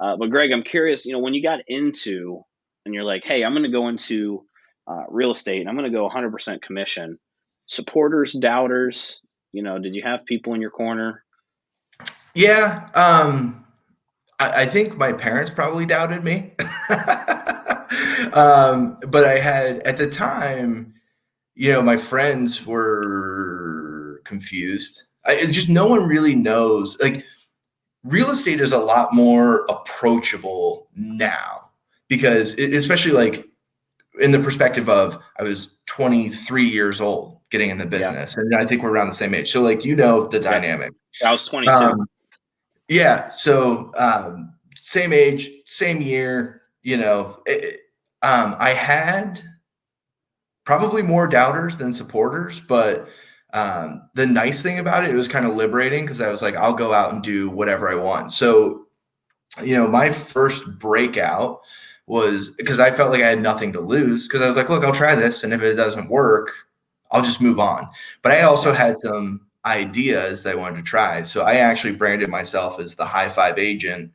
But Greg, I'm curious, when you got into and you're like, hey, I'm going to go into real estate and I'm going to go 100% commission. Supporters, doubters, did you have people in your corner? Yeah. I think my parents probably doubted me. But I had at the time, my friends were confused. Just no one really knows. Like real estate is a lot more approachable now because especially like in the perspective of I was 23 years old getting in the Yeah. business, and I think we're around the same age. So like the Yeah. dynamic. I was 22. Um, yeah. So same age, same year. I had probably more doubters than supporters, but the nice thing about it was kind of liberating because I was like, I'll go out and do whatever I want. So, my first breakout was because I felt like I had nothing to lose because I was like, look, I'll try this. And if it doesn't work, I'll just move on. But I also Yeah. had some ideas that I wanted to try. So I actually branded myself as the high five agent,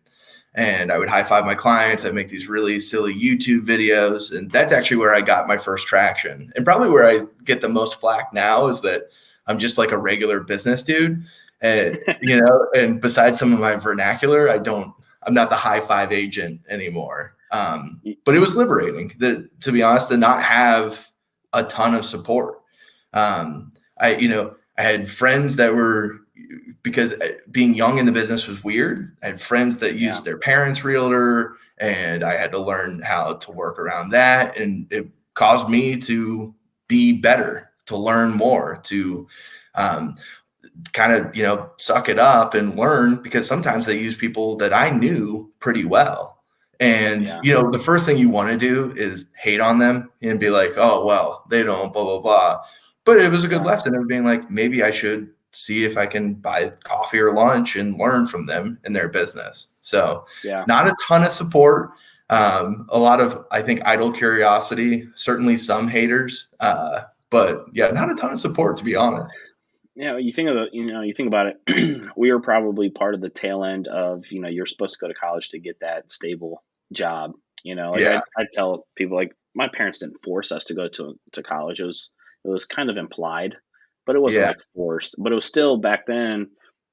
and I would high five my clients. I'd make these really silly YouTube videos. And that's actually where I got my first traction. And probably where I get the most flack now is that I'm just like a regular business dude. And, and besides some of my vernacular, I'm not the high five agent anymore. But it was liberating to be honest, to not have a ton of support. I had friends that were, because being young in the business was weird. I had friends that Yeah. used their parents' realtor, and I had to learn how to work around that. And it caused me to be better, to learn more, to kind of, suck it up and learn, because sometimes they use people that I knew pretty well. And, Yeah. the first thing you want to do is hate on them and be like, oh, well, they don't, blah, blah, blah. But it was a good Yeah. lesson of being like, maybe I should see if I can buy coffee or lunch and learn from them in their business. So Yeah. not a ton of support. A lot of, I think, idle curiosity, certainly some haters. But yeah, not a ton of support, to be honest. You think about it, we were probably part of the tail end of, you're supposed to go to college to get that stable job. Like Yeah. I tell people, like, my parents didn't force us to go to college. It was kind of implied, but it wasn't Yeah. like forced. But it was still back then,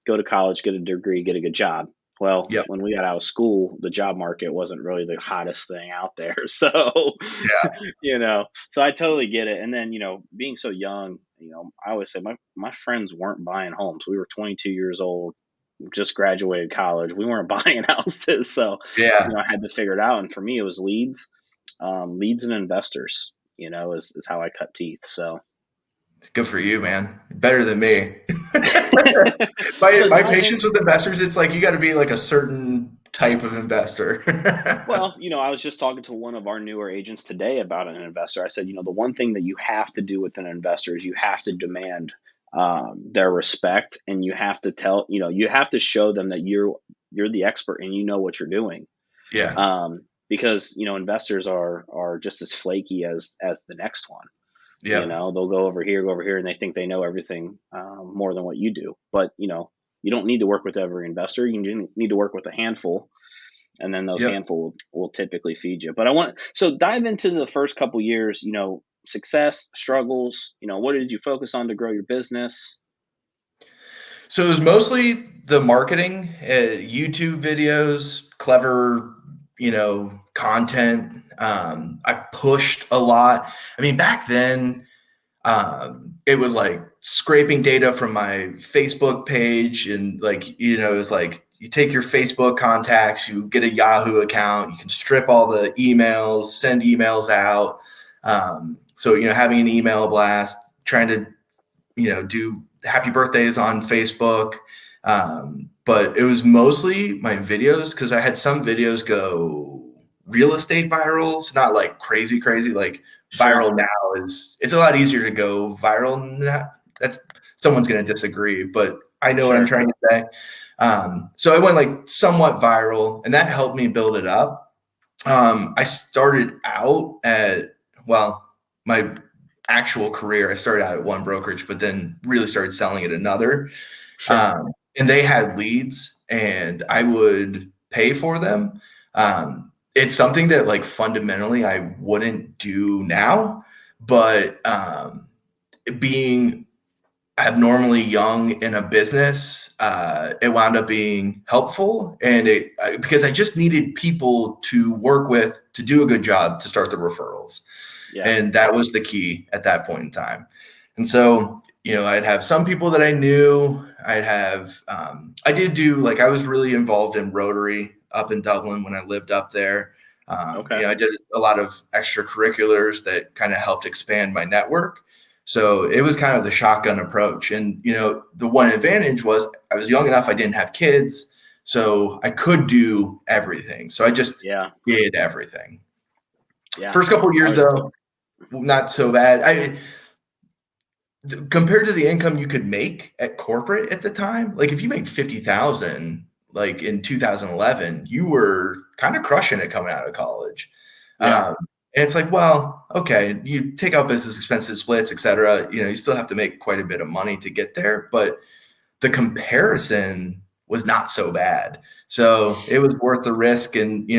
go to college, get a degree, get a good job. Well, Yep. when we got out of school, the job market wasn't really the hottest thing out there. So, Yeah. so I totally get it. And then, being so young, I always say my friends weren't buying homes. We were 22 years old, just graduated college. We weren't buying houses. So, Yeah. I had to figure it out. And for me, it was leads and investors, is how I cut teeth. So, Good for you, man. Better than me. so My dive in. patience with investors, it's like you got to be like a certain type of investor. Well, I was just talking to one of our newer agents today about an investor. I said, the one thing that you have to do with an investor is you have to demand their respect, and you have to you have to show them that you're the expert and you know what you're doing. Yeah. Because investors are just as flaky as the next one. Yep. They'll go over here, and they think they know everything more than what you do. But you don't need to work with every investor. You need to work with a handful, and then those Yep. handful will typically feed you. But I want so dive into the first couple years. Success, struggles. What did you focus on to grow your business? So it was mostly the marketing, YouTube videos, clever, content. I pushed a lot. I mean, back then, it was like scraping data from my Facebook page, and like, it was like you take your Facebook contacts, you get a Yahoo account, you can strip all the emails, send emails out. So, having an email blast, trying to, do happy birthdays on Facebook. But it was mostly my videos, because I had some videos go real estate viral. So not like crazy, like Sure. viral now it's a lot easier to go viral now. That's someone's going to disagree, but I know what I'm Sure. trying to say. So I went like somewhat viral, and that helped me build it up. I started out at, well, my actual career, I started out at one brokerage, but then really started selling at another. Sure. And they had leads, and I would pay for them. It's something that like fundamentally I wouldn't do now, but being abnormally young in a business, it wound up being helpful, and because I just needed people to work with to do a good job to start the referrals, Yeah. and that was the key at that point in time. And so, I'd have some people that I knew. I'd have, I did do like I was really involved in Rotary up in Dublin when I lived up there. Okay. I did a lot of extracurriculars that kind of helped expand my network. So it was kind of the shotgun approach. And, the one advantage was I was young enough, I didn't have kids, so I could do everything. So I just Yeah. did everything. Yeah. First couple of I years, was, though, not so bad. Compared to the income you could make at corporate at the time, like if you made 50,000, like in 2011, you were kind of crushing it coming out of college. yeah. And it's like, well, okay, you take out business expenses, splits, et cetera. You still have to make quite a bit of money to get there, but the comparison was not so bad. So it was worth the risk. And,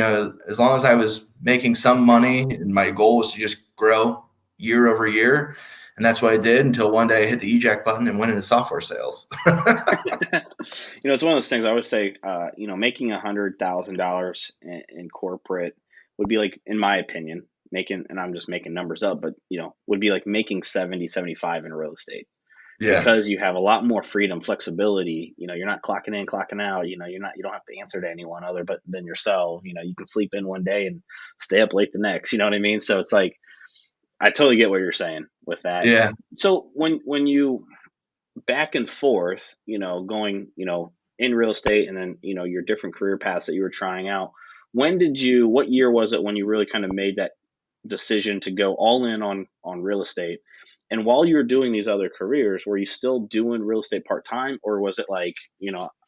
as long as I was making some money and my goal was to just grow year over year. And that's what I did until one day I hit the eject button and went into software sales. It's one of those things I always say, making $100,000 in corporate would be like, in my opinion, making, and I'm just making numbers up, but, would be like making 70, 75 in real estate, Yeah. because you have a lot more freedom, flexibility. You're not clocking in, clocking out. You don't have to answer to anyone other but than yourself. You can sleep in one day and stay up late the next. You know what I mean? So it's like, I totally get what you're saying with that. Yeah. So when you back and forth, going, in real estate, and then, your different career paths that you were trying out, what year was it when you really kind of made that decision to go all in on real estate? And while you were doing these other careers, were you still doing real estate part time, or was it like,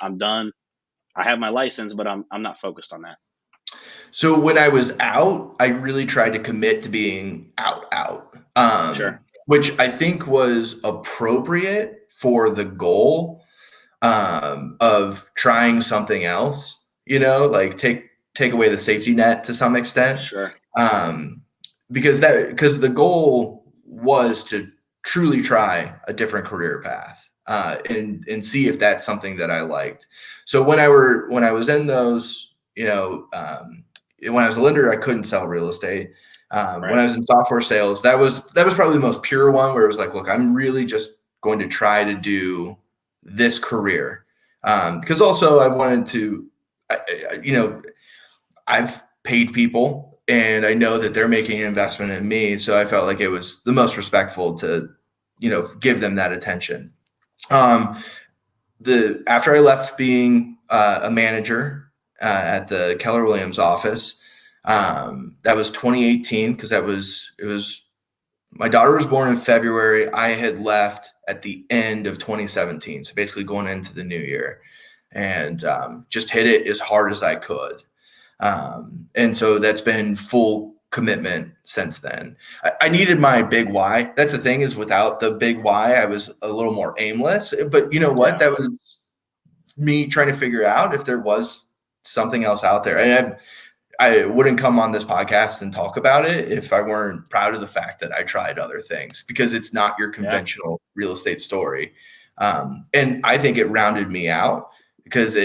I'm done, I have my license, but I'm not focused on that? So when I was out, I really tried to commit to being out, Sure. which I think was appropriate for the goal of trying something else. Like take away the safety net to some extent, Sure. um, because the goal was to truly try a different career path, and see if that's something that I liked. So when I was in those, when I was a lender, I couldn't sell real estate. When Right. I was in software sales, that was probably the most pure one, where it was like, look, I'm really just going to try to do this career, because also I wanted to, I've paid people and I know that they're making an investment in me, so I felt like it was the most respectful to, give them that attention. Um, After I left being a manager at the Keller Williams office, that was 2018, because it was my daughter was born in February. I had left at the end of 2017, so basically going into the new year, and just hit it as hard as I could. And so that's been full commitment since then. I needed my big why. That's the thing, is without the big why, I was a little more aimless. But you know what? Yeah. That was me trying to figure out if there was something else out there. And I wouldn't come on this podcast and talk about it if I weren't proud of the fact that I tried other things, because it's not your Yeah. conventional real estate story. And I think it rounded me out, because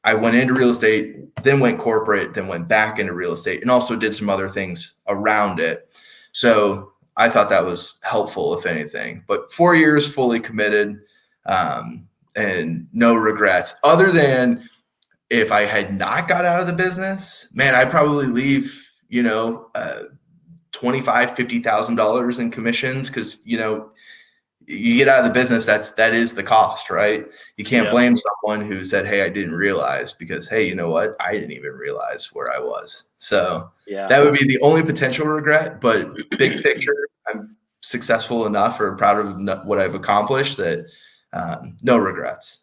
I went into real estate, then went corporate, then went back into real estate, and also did some other things around it. So I thought that was helpful, if anything. But 4 years fully committed, and no regrets, other than if I had not got out of the business, man, I'd probably leave, $25,000-$50,000 in commissions, because you get out of the business, that is the cost, right? You can't Yep. blame someone who said, "Hey, I didn't realize," because, hey, you know what? I didn't even realize where I was. So Yeah. that would be the only potential regret. But big picture, I'm successful enough or proud of what I've accomplished that no regrets.